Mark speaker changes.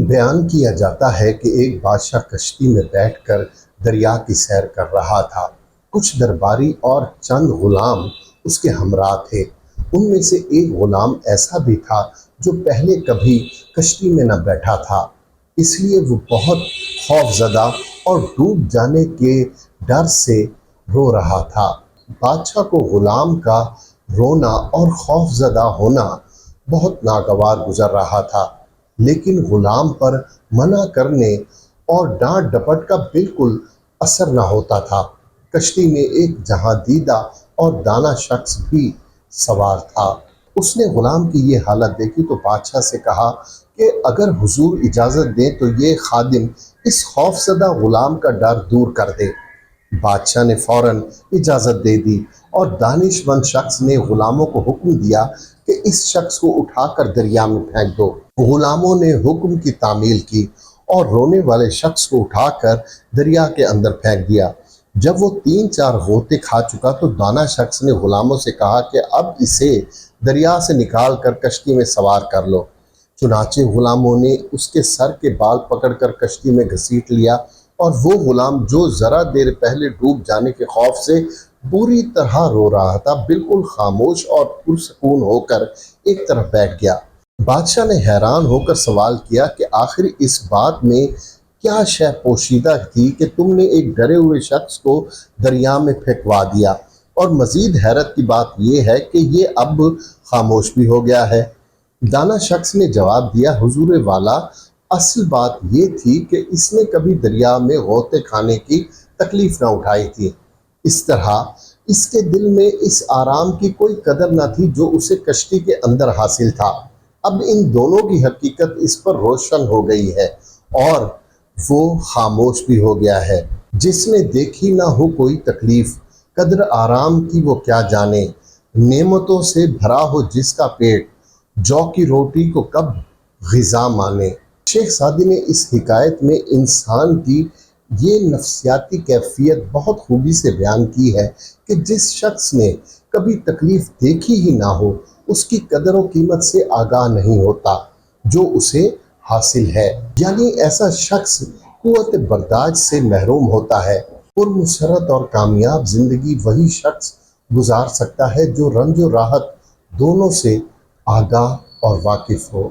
Speaker 1: بیان کیا جاتا ہے کہ ایک بادشاہ کشتی میں بیٹھ کر دریا کی سیر کر رہا تھا۔ کچھ درباری اور چند غلام اس کے ہمراہ تھے۔ ان میں سے ایک غلام ایسا بھی تھا جو پہلے کبھی کشتی میں نہ بیٹھا تھا، اس لیے وہ بہت خوف زدہ اور ڈوب جانے کے ڈر سے رو رہا تھا۔ بادشاہ کو غلام کا رونا اور خوف زدہ ہونا بہت ناگوار گزر رہا تھا، لیکن غلام پر منع کرنے اور ڈانٹ ڈپٹ کا بالکل اثر نہ ہوتا تھا۔ کشتی میں ایک جہاں دیدہ اور دانا شخص بھی سوار تھا۔ اس نے غلام کی یہ حالت دیکھی تو بادشاہ سے کہا کہ اگر حضور اجازت دیں تو یہ خادم اس خوف زدہ غلام کا ڈر دور کر دے۔ بادشاہ نے فوراً اجازت دے دی اور دانش مند شخص نے غلاموں کو حکم دیا کہ اس شخص کو اٹھا کر دریا میں پھینک دو۔ غلاموں نے حکم کی تعمیل کی اور رونے والے شخص کو اٹھا کر دریا کے اندر پھینک دیا۔ جب وہ 3-4 غوطے کھا چکا تو دانا شخص نے غلاموں سے کہا کہ اب اسے دریا سے نکال کر کشتی میں سوار کر لو۔ چنانچہ غلاموں نے اس کے سر کے بال پکڑ کر کشتی میں گھسیٹ لیا اور وہ غلام جو ذرا دیر پہلے ڈوب جانے کے خوف سے بری طرح رو رہا تھا، بالکل خاموش اور پرسکون ہو کر ایک طرف بیٹھ گیا۔ بادشاہ نے حیران ہو کر سوال کیا کہ آخر اس بات میں کیا شے پوشیدہ تھی کہ تم نے ایک ڈرے ہوئے شخص کو دریا میں پھینکوا دیا، اور مزید حیرت کی بات یہ ہے کہ یہ اب خاموش بھی ہو گیا ہے۔ دانا شخص نے جواب دیا، حضور والا، اصل بات یہ تھی کہ اس نے کبھی دریا میں غوطے کھانے کی تکلیف نہ اٹھائی تھی۔ اس طرح اس کے دل میں اس آرام کی کوئی قدر نہ تھی جو اسے کشتی کے اندر حاصل تھا۔ اب ان دونوں کی حقیقت اس پر روشن ہو گئی ہے اور وہ خاموش بھی ہو گیا ہے۔ جس نے دیکھی نہ ہو کوئی تکلیف، قدر آرام کی وہ کیا جانے، نعمتوں سے بھرا ہو جس کا پیٹ، جو کی روٹی کو کب غذا مانے۔ شیخ سعدی نے اس حکایت میں انسان کی یہ نفسیاتی کیفیت بہت خوبی سے بیان کی ہے کہ جس شخص نے کبھی تکلیف دیکھی ہی نہ ہو، اس کی قدر و قیمت سے آگاہ نہیں ہوتا جو اسے حاصل ہے۔ یعنی ایسا شخص قوت برداشت سے محروم ہوتا ہے۔ پرمسرت اور کامیاب زندگی وہی شخص گزار سکتا ہے جو رنج و راحت دونوں سے آگاہ اور واقف ہو۔